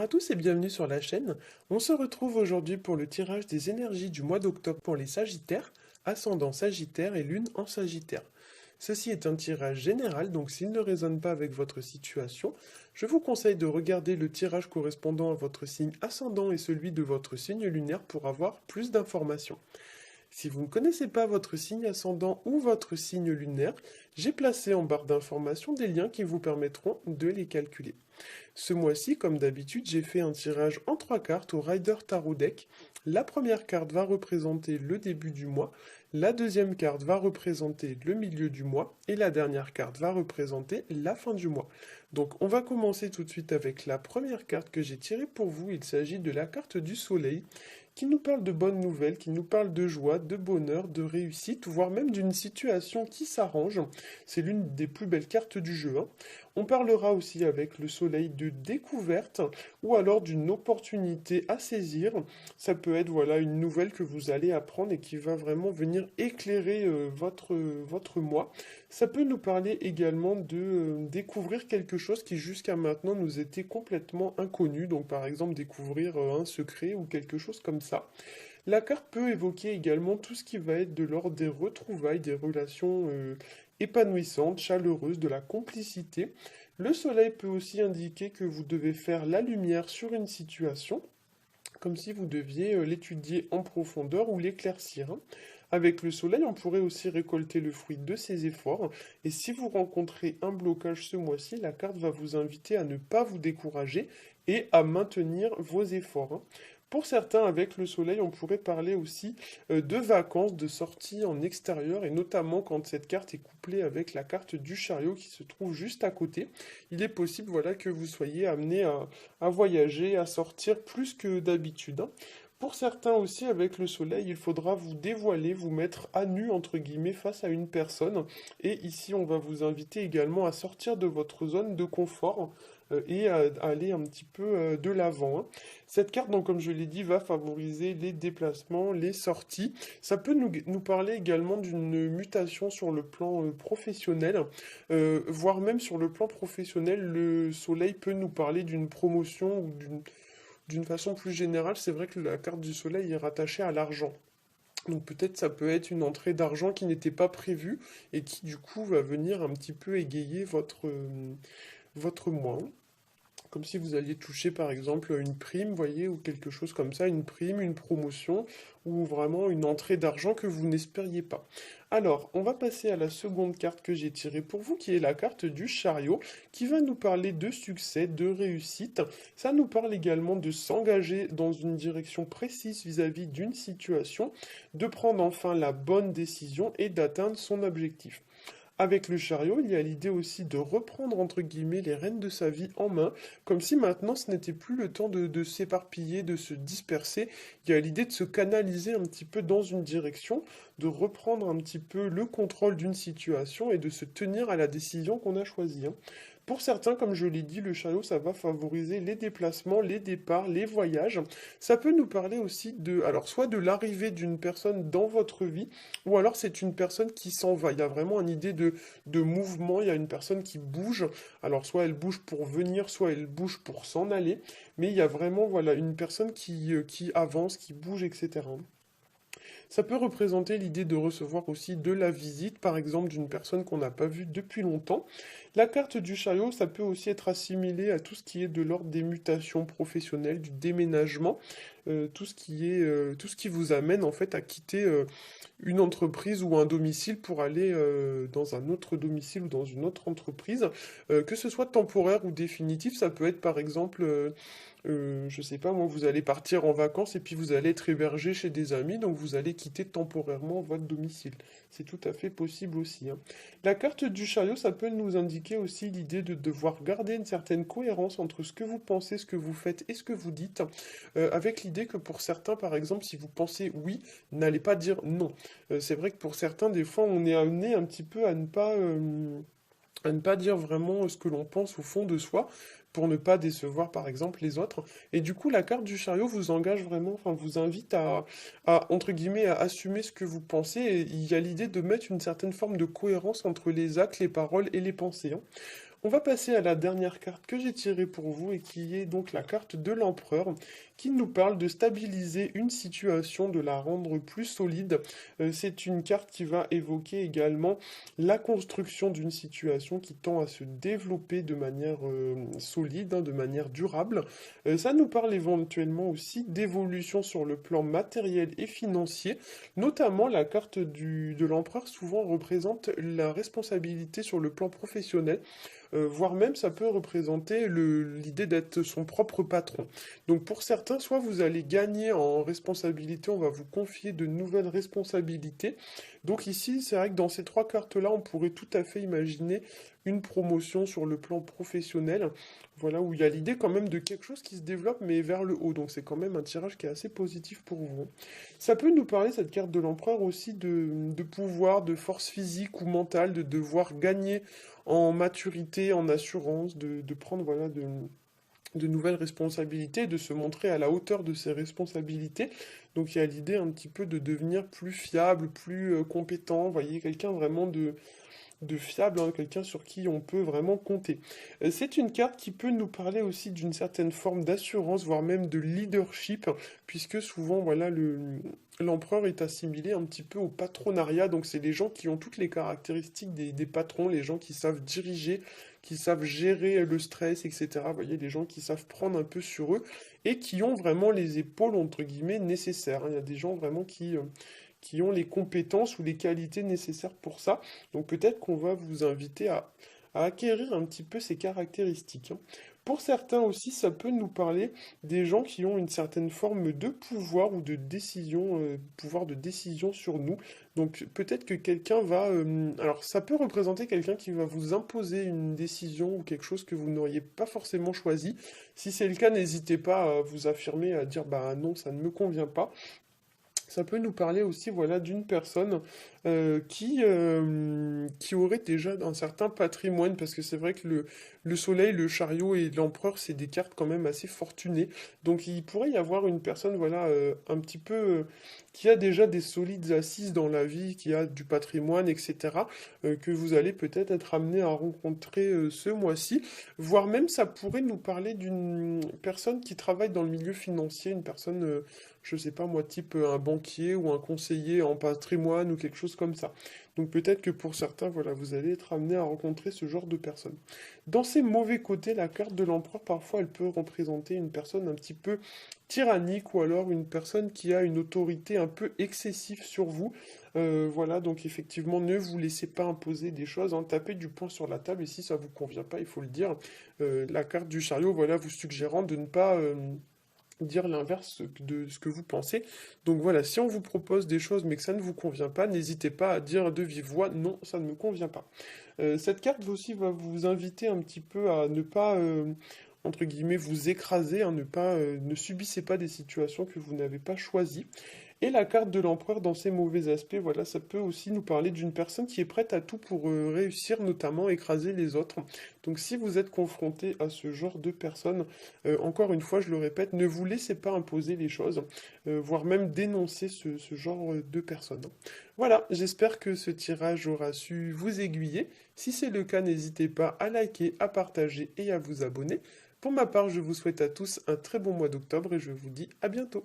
Bonjour à tous et bienvenue sur la chaîne. On se retrouve aujourd'hui pour le tirage des énergies du mois d'octobre pour les Sagittaires, ascendant Sagittaire et Lune en Sagittaire. Ceci est un tirage général, donc s'il ne résonne pas avec votre situation, je vous conseille de regarder le tirage correspondant à votre signe ascendant et celui de votre signe lunaire pour avoir plus d'informations. Si vous ne connaissez pas votre signe ascendant ou votre signe lunaire, j'ai placé en barre d'informations des liens qui vous permettront de les calculer. Ce mois-ci, comme d'habitude, j'ai fait un tirage en 3 cartes au Rider Tarot Deck. La première carte va représenter le début du mois, la deuxième carte va représenter le milieu du mois et la dernière carte va représenter la fin du mois. Donc on va commencer tout de suite avec la première carte que j'ai tirée pour vous. Il s'agit de la carte du soleil qui nous parle de bonnes nouvelles, qui nous parle de joie, de bonheur, de réussite, voire même d'une situation qui s'arrange. C'est l'une des plus belles cartes du jeu, hein. On parlera aussi avec le soleil de découverte ou alors d'une opportunité à saisir. Ça peut être voilà une nouvelle que vous allez apprendre et qui va vraiment venir éclairer votre mois. Ça peut nous parler également de découvrir quelque chose qui jusqu'à maintenant nous était complètement inconnu. Donc par exemple découvrir un secret ou quelque chose comme ça. La carte peut évoquer également tout ce qui va être de l'ordre des retrouvailles, des relations épanouissantes, chaleureuses, de la complicité. Le soleil peut aussi indiquer que vous devez faire la lumière sur une situation, comme si vous deviez l'étudier en profondeur ou l'éclaircir, hein. Avec le soleil, on pourrait aussi récolter le fruit de ses efforts. Et si vous rencontrez un blocage ce mois-ci, la carte va vous inviter à ne pas vous décourager et à maintenir vos efforts, hein. Pour certains, avec le soleil, on pourrait parler aussi de vacances, de sorties en extérieur, et notamment quand cette carte est couplée avec la carte du chariot qui se trouve juste à côté. Il est possible voilà, que vous soyez amené à voyager, à sortir plus que d'habitude, hein. Pour certains aussi, avec le soleil, il faudra vous dévoiler, vous mettre à nu, entre guillemets, face à une personne. Et ici, on va vous inviter également à sortir de votre zone de confort et à aller un petit peu de l'avant, hein. Cette carte, donc, comme je l'ai dit, va favoriser les déplacements, les sorties. Ça peut nous parler également d'une mutation sur le plan professionnel, voire même sur le plan professionnel, le soleil peut nous parler d'une promotion ou d'une façon plus générale. C'est vrai que la carte du soleil est rattachée à l'argent. Donc peut-être ça peut être une entrée d'argent qui n'était pas prévue et qui du coup va venir un petit peu égayer votre mois. Comme si vous alliez toucher par exemple une prime, voyez, ou quelque chose comme ça, une prime, une promotion, ou vraiment une entrée d'argent que vous n'espériez pas. Alors, on va passer à la seconde carte que j'ai tirée pour vous, qui est la carte du chariot, qui va nous parler de succès, de réussite. Ça nous parle également de s'engager dans une direction précise vis-à-vis d'une situation, de prendre enfin la bonne décision et d'atteindre son objectif. Avec le chariot, il y a l'idée aussi de reprendre entre guillemets les rênes de sa vie en main, comme si maintenant ce n'était plus le temps de s'éparpiller, de se disperser. Il y a l'idée de se canaliser un petit peu dans une direction, de reprendre un petit peu le contrôle d'une situation et de se tenir à la décision qu'on a choisie, hein. Pour certains, comme je l'ai dit, le chariot, ça va favoriser les déplacements, les départs, les voyages. Ça peut nous parler aussi de, alors soit de l'arrivée d'une personne dans votre vie, ou alors c'est une personne qui s'en va. Il y a vraiment une idée de mouvement, il y a une personne qui bouge. Alors soit elle bouge pour venir, soit elle bouge pour s'en aller. Mais il y a vraiment voilà, une personne qui avance, qui bouge, etc. Ça peut représenter l'idée de recevoir aussi de la visite, par exemple, d'une personne qu'on n'a pas vue depuis longtemps. La carte du chariot, ça peut aussi être assimilé à tout ce qui est de l'ordre des mutations professionnelles, du déménagement, tout ce qui vous amène en fait à quitter une entreprise ou un domicile pour aller dans un autre domicile ou dans une autre entreprise, que ce soit temporaire ou définitif. Ça peut être par exemple je sais pas, moi, vous allez partir en vacances et puis vous allez être hébergé chez des amis, donc vous allez quitter temporairement votre domicile. C'est tout à fait possible aussi, hein. La carte du chariot, ça peut nous indiquer aussi l'idée de devoir garder une certaine cohérence entre ce que vous pensez, ce que vous faites et ce que vous dites, avec l'idée que pour certains, par exemple, si vous pensez oui, n'allez pas dire non. C'est vrai que pour certains, des fois, on est amené un petit peu à ne pas dire vraiment ce que l'on pense au fond de soi, pour ne pas décevoir par exemple les autres. Et du coup, la carte du chariot vous engage vraiment, enfin vous invite entre guillemets, à assumer ce que vous pensez. Et il y a l'idée de mettre une certaine forme de cohérence entre les actes, les paroles et les pensées, hein. On va passer à la dernière carte que j'ai tirée pour vous et qui est donc la carte de l'empereur qui nous parle de stabiliser une situation, de la rendre plus solide. C'est une carte qui va évoquer également la construction d'une situation qui tend à se développer de manière solide, de manière durable. Ça nous parle éventuellement aussi d'évolution sur le plan matériel et financier, notamment la carte de l'empereur souvent représente la responsabilité sur le plan professionnel, voire même ça peut représenter l'idée d'être son propre patron. Donc pour certains, soit vous allez gagner en responsabilité, on va vous confier de nouvelles responsabilités. Donc ici, c'est vrai que dans ces trois cartes-là, on pourrait tout à fait imaginer une promotion sur le plan professionnel, voilà, où il y a l'idée quand même de quelque chose qui se développe, mais vers le haut. Donc c'est quand même un tirage qui est assez positif pour vous. Ça peut nous parler, cette carte de l'empereur, aussi de pouvoir, de force physique ou mentale, de devoir gagner en maturité, en assurance, de prendre voilà, de nouvelles responsabilités, de se montrer à la hauteur de ses responsabilités. Donc il y a l'idée un petit peu de devenir plus fiable, plus compétent, vous voyez, quelqu'un vraiment de fiable, quelqu'un sur qui on peut vraiment compter. C'est une carte qui peut nous parler aussi d'une certaine forme d'assurance, voire même de leadership, puisque souvent, voilà, l'empereur est assimilé un petit peu au patronariat, donc c'est les gens qui ont toutes les caractéristiques des patrons, les gens qui savent diriger, qui savent gérer le stress, etc. Vous voyez, les gens qui savent prendre un peu sur eux et qui ont vraiment les épaules, entre guillemets, nécessaires. Il y a des gens vraiment qui ont les compétences ou les qualités nécessaires pour ça. Donc peut-être qu'on va vous inviter à acquérir un petit peu ces caractéristiques. Pour certains aussi, ça peut nous parler des gens qui ont une certaine forme de pouvoir ou de décision, pouvoir de décision sur nous. Donc peut-être que quelqu'un va... alors ça peut représenter quelqu'un qui va vous imposer une décision ou quelque chose que vous n'auriez pas forcément choisi. Si c'est le cas, n'hésitez pas à vous affirmer, à dire bah non, ça ne me convient pas. Ça peut nous parler aussi, voilà, d'une personne qui aurait déjà un certain patrimoine, parce que c'est vrai que le soleil, le chariot et l'empereur, c'est des cartes quand même assez fortunées. Donc il pourrait y avoir une personne, voilà, un petit peu, qui a déjà des solides assises dans la vie, qui a du patrimoine, etc., que vous allez peut-être être amené à rencontrer ce mois-ci. Voire même, ça pourrait nous parler d'une personne qui travaille dans le milieu financier, une personne... je sais pas moi, type un banquier ou un conseiller en patrimoine ou quelque chose comme ça. Donc peut-être que pour certains, voilà, vous allez être amené à rencontrer ce genre de personnes. Dans ces mauvais côtés, la carte de l'empereur, parfois, elle peut représenter une personne un petit peu tyrannique ou alors une personne qui a une autorité un peu excessive sur vous. Voilà, donc effectivement, ne vous laissez pas imposer des choses, tapez du poing sur la table et si ça vous convient pas, il faut le dire. La carte du chariot, voilà, vous suggérant de ne pas dire l'inverse de ce que vous pensez. Donc voilà, si on vous propose des choses mais que ça ne vous convient pas, n'hésitez pas à dire de vive voix non, ça ne me convient pas. Cette carte aussi va vous inviter un petit peu à ne pas, entre guillemets, vous écraser, ne subissez pas des situations que vous n'avez pas choisies. Et la carte de l'empereur dans ses mauvais aspects, voilà, ça peut aussi nous parler d'une personne qui est prête à tout pour réussir, notamment écraser les autres. Donc si vous êtes confronté à ce genre de personne, encore une fois, je le répète, ne vous laissez pas imposer les choses, voire même dénoncer ce genre de personnes. Voilà, j'espère que ce tirage aura su vous aiguiller. Si c'est le cas, n'hésitez pas à liker, à partager et à vous abonner. Pour ma part, je vous souhaite à tous un très bon mois d'octobre et je vous dis à bientôt.